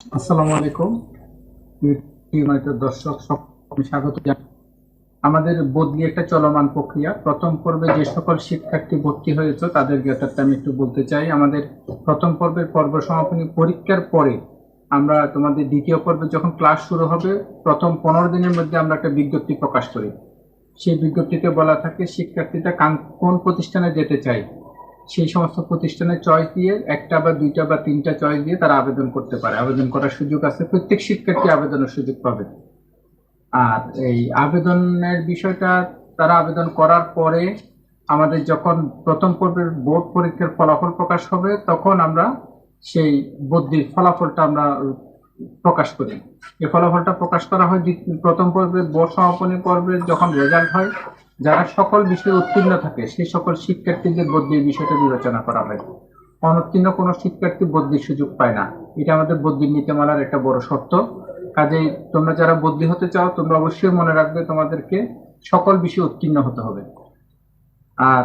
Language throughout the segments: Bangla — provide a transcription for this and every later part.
আসসালামু আলাইকুম ইউটিউবের দর্শক সকলকে স্বাগত জানাই। আমাদের বদলি একটা চলমান প্রক্রিয়া। প্রথম পর্বে যে সকল শিক্ষার্থী ভর্তি হয়েছে তাদের ব্যাপারটা আমি একটু বলতে চাই। আমাদের প্রথম পর্বের পর্ব সমাপনী পরীক্ষার পরে আমরা তোমাদের দ্বিতীয় পর্বে যখন ক্লাস শুরু হবে, প্রথম 15 দিনের মধ্যে আমরা একটা বিজ্ঞপ্তি প্রকাশ করি। সেই বিজ্ঞপ্তিতে বলা থাকে শিক্ষার্থীরা কোন প্রতিষ্ঠানে যেতে চায়, সেই সমস্ত প্রতিষ্ঠানে চয়েস দিয়ে একটা বা দুইটা বা তিনটা চয়েস দিয়ে তারা আবেদন করতে পারে। আবেদন করার সুযোগ আছে, প্রত্যেক শিক্ষার্থী আবেদনের সুযোগ পাবে। আর এই আবেদনের বিষয়টা তারা আবেদন করার পরে আমাদের যখন প্রথম পর্বের বোর্ড পরীক্ষার ফলাফল প্রকাশ হবে, তখন আমরা সেই বদলির ফলাফলটা আমরা প্রকাশ করি। এই ফলাফলটা প্রকাশ করা হয় প্রথম পর্বের বোর্ড সমাপনী পর্বের যখন রেজাল্ট হয়। যারা সকল বিষয়ে উত্তীর্ণ থাকে সেই সকল শিক্ষার্থীদের বদলির বিষয়টা বিবেচনা করা হয়। অনুত্তীর্ণ কোনো শিক্ষার্থী বদলির সুযোগ পায় না। এটা আমাদের বদলির নীতিমালার একটা বড় শর্ত। কাজেই তোমরা যারা বদলি হতে চাও, তোমরা অবশ্যই মনে রাখবে তোমাদেরকে সকল বিষয়ে উত্তীর্ণ হতে হবে। আর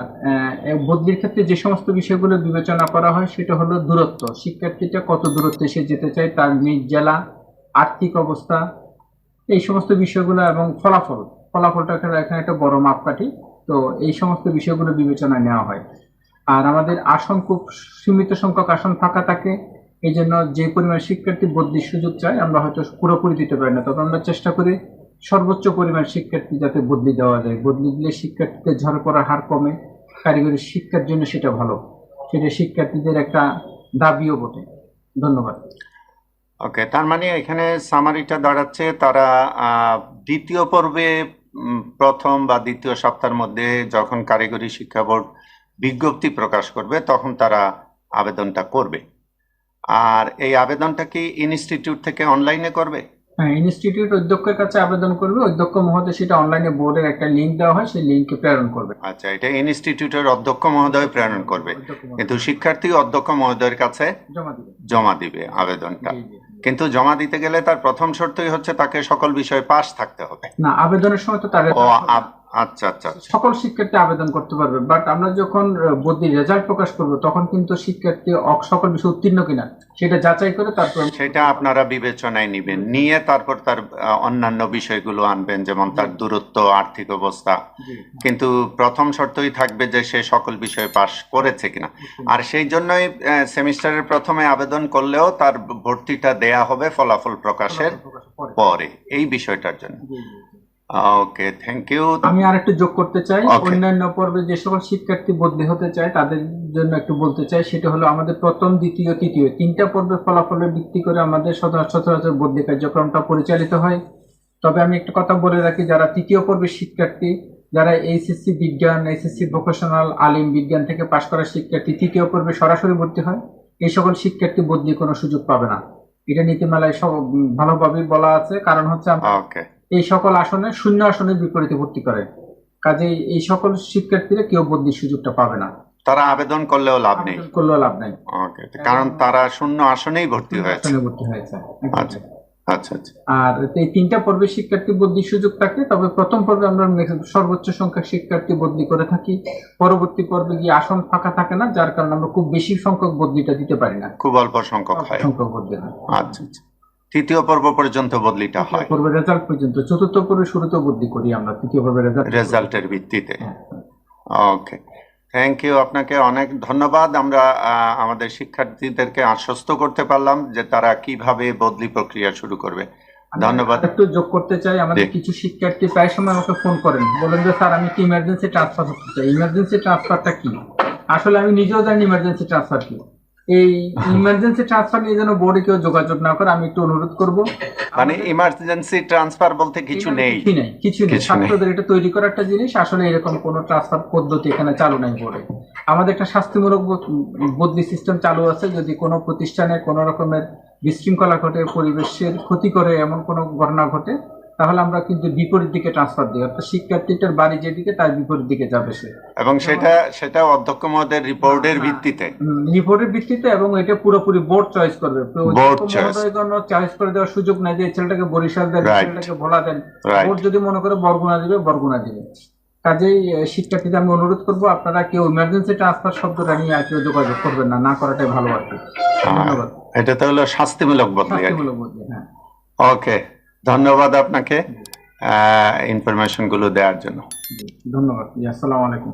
বদলির ক্ষেত্রে যে সমস্ত বিষয়গুলো বিবেচনা করা হয় সেটা হলো দূরত্ব। শিক্ষার্থীটা কত দূরত্বে সে যেতে চায়, তার নিজ জেলা, আর্থিক অবস্থা, এই সমস্ত বিষয়গুলো এবং ফলাফলটা এখানে একটা বড় মাপকাঠি। তো এই সমস্ত বিষয়গুলো বিবেচনায় নেওয়া হয়। আর আমাদের আসন খুব সীমিত সংখ্যক আসন ফাঁকা থাকে। এই জন্য যে পরিমাণ শিক্ষার্থী বদলির সুযোগ চায় আমরা হয়তো পুরোপুরি দিতে পারি না, তবে আমরা চেষ্টা করি সর্বোচ্চ পরিমাণ শিক্ষার্থী যাতে বদলি দেওয়া যায়। বদলি দিলে শিক্ষার্থীদের ঝরে পড়ার হার কমে, কারিগরি শিক্ষার জন্য সেটা ভালো, সেটা শিক্ষার্থীদের একটা দাবিও বটে। ধন্যবাদ। ওকে, তার মানে এখানে সামারিটা দাঁড়াচ্ছে তারা দ্বিতীয় পর্বে প্রথম বা দ্বিতীয় সপ্তাহের মধ্যে যখন কারিগরি শিক্ষা বোর্ড বিজ্ঞপ্তি প্রকাশ করবে তখন তারা আবেদনটা করবে। আর এই আবেদনটা কি ইনস্টিটিউট থেকে অনলাইনে করবে? হ্যাঁ, ইনস্টিটিউট অধ্যক্ষের কাছে আবেদন করবে, অধ্যক্ষ মহোদয় সেটা অনলাইনে বোর্ডের একটা লিঙ্ক দেওয়া হয়, সেই লিঙ্কে প্রেরণ করবে। আচ্ছা, এটা ইনস্টিটিউটের অধ্যক্ষ মহোদয় প্রেরণ করবে, কিন্তু শিক্ষার্থী অধ্যক্ষ মহোদয়ের কাছে জমা দিবে আবেদনটা। কিন্তু জমা দিতে গেলে তার প্রথম শর্তই হচ্ছে তাকে সকল বিষয়ে পাস থাকতে হবে। না, আবেদনের সময় তো তার আচ্ছা আচ্ছা, সকল শিক্ষার্থী আবেদন করতে পারবে, বাট আমরা যখন বদলির রেজাল্ট প্রকাশ করব তখন কিন্তু শিক্ষার্থী সকল বিষয় উত্তীর্ণ কিনা সেটা যাচাই করে তারপর সেটা আপনারা বিবেচনায় নিবেন, নিয়ে তারপর তার অন্যান্য বিষয়গুলো আনবেন, যেমন তার দূরত্ব, আর্থিক অবস্থা। কিন্তু প্রথম শর্তই থাকবে যে সে সকল বিষয়ে পাশ করেছে কিনা। আর সেই জন্যই সেমিস্টারের প্রথমে আবেদন করলেও তার ভর্তিটা দেয়া হবে ফলাফল প্রকাশের পরে, এই বিষয়টার জন্য। ওকে, থ্যাংক ইউ। আমি আর একটু যোগ করতে চাই, অন্যান্য পর্বে যে সকল শিক্ষার্থী বদলি হতে চায় তাদের জন্য একটু বলতে চাই। সেটা হলো আমাদের প্রথম, দ্বিতীয়, তৃতীয় তিনটা পর্বের ফলাফলের ভিত্তি করে আমাদের সচরাচর বদলি কার্যক্রমটা পরিচালিত হয়। তবে আমি একটা কথা বলে রাখি, যারা তৃতীয় পর্বের শিক্ষার্থী, যারা এইচএসসি বিজ্ঞান, এইচএসসি ভোকেশনাল, আলিম বিজ্ঞান থেকে পাশ করা শিক্ষার্থী তৃতীয় পর্বে সরাসরি ভর্তি হয়, এই সকল শিক্ষার্থী বদলি কোনো সুযোগ পাবে না। এটা নীতিমালায় সব ভালোভাবেই বলা আছে। কারণ হচ্ছে এই সকল আসনে শূন্য আসনের বিপরীতে ভর্তি করে, কাজেই এই সকল শিক্ষার্থীরা কেউ বদলির সুযোগটা পাবে না। তারা আবেদন করলেও লাভ নেই। কারণ তারা শূন্য আসনেই ভর্তি হয়েছে। আচ্ছা আচ্ছা আচ্ছা। আর এই তিনটা পর্বে শিক্ষার্থী বদলির সুযোগ থাকে, তবে প্রথম পর্বে আমরা সর্বোচ্চ সংখ্যক শিক্ষার্থী বদলি করে থাকি। পরবর্তী পর্বে গিয়ে আসন ফাঁকা থাকে না, যার কারণে আমরা খুব বেশি সংখ্যক বদলিটা দিতে পারি না, খুব অল্প সংখ্যক বদলি হয়। আচ্ছা আচ্ছা। তৃতীয় পর্ব পর্যন্ত বদলিটা হয়, পর্বে রেজাল্ট পর্যন্ত। চতুর্থ পর্বে শুরুতে বদলি করি আমরা তৃতীয় পর্বে রেজাল্টের ভিত্তিতে। ওকে, থ্যাংক ইউ, আপনাকে অনেক ধন্যবাদ। আমরা আমাদের শিক্ষার্থীদেরকে আশ্বস্ত করতে পারলাম যে তারা কিভাবে বদলি প্রক্রিয়া শুরু করবে। ধন্যবাদ। একটু যোগ করতে চাই, আমাদের কিছু শিক্ষার্থী প্রায় সময় আমাকে ফোন করেন, বলেন যে স্যার আমি কি ইমার্জেন্সি ট্রান্সফার করতে চাই। ইমার্জেন্সি ট্রান্সফারটা কি? আসলে আমি নিজেও জানি ইমার্জেন্সি ট্রান্সফার কি। এই ইমার্জেন্সি ট্রান্সফার নিয়ে যেন বোর্ডে কেউ যোগাযোগ না করে আমি একটু অনুরোধ করব। মানে ইমার্জেন্সি ট্রান্সফার বলতে কিছু নেই, কিছু নেই। ছাত্রদের এটা তৈরি করা একটা জিনিস, আসলে এরকম কোনো ট্রান্সফার পদ্ধতি এখানে চালু নাই বোর্ডে। আমাদের একটা শাস্তিমূলক বদলি সিস্টেম চালু আছে। যদি কোনো প্রতিষ্ঠানে কোনো রকমের বিশৃঙ্খলা ঘটে, পরিবেশের ক্ষতি করে এমন কোনো ঘটনা ঘটে, তাহলে আমরা কিন্তু বিপরীত দিকে ট্রান্সফার দিই, অর্থাৎ শিক্ষার্থীটার বাড়ি যেদিকে তার বিপরীত দিকে যাবে সে। এবং সেটা অধ্যক্ষ মহোদয়ের রিপোর্টের ভিত্তিতে, এবং এটা পুরোপুরি বোর্ড চয়েস করবে। চয়েস করে দেওয়ার সুযোগ নাই যে ছেলেটাকে বরিশাল দেন, ছেলেটাকে ভোলা দেন। বোর্ড যদি মনে করে বরগুনা দিবে, বরগুনা দিবে। কাজেই শিক্ষার্থীদের আমি অনুরোধ করবো আপনারা কেউ ইমার্জেন্সি ট্রান্সফার শব্দটা নিয়ে আর কেউ যোগাযোগ করবেন না, না করাটাই ভালো আর কি। ধন্যবাদ। এটা তো হলো শাস্তিমূলক বদলি। শাস্তিমূলক বদলি, হ্যাঁ। ওকে, ধন্যবাদ আপনাকে ইনফরমেশন গুলো দেওয়ার জন্য। ধন্যবাদ। আসসালামু আলাইকুম।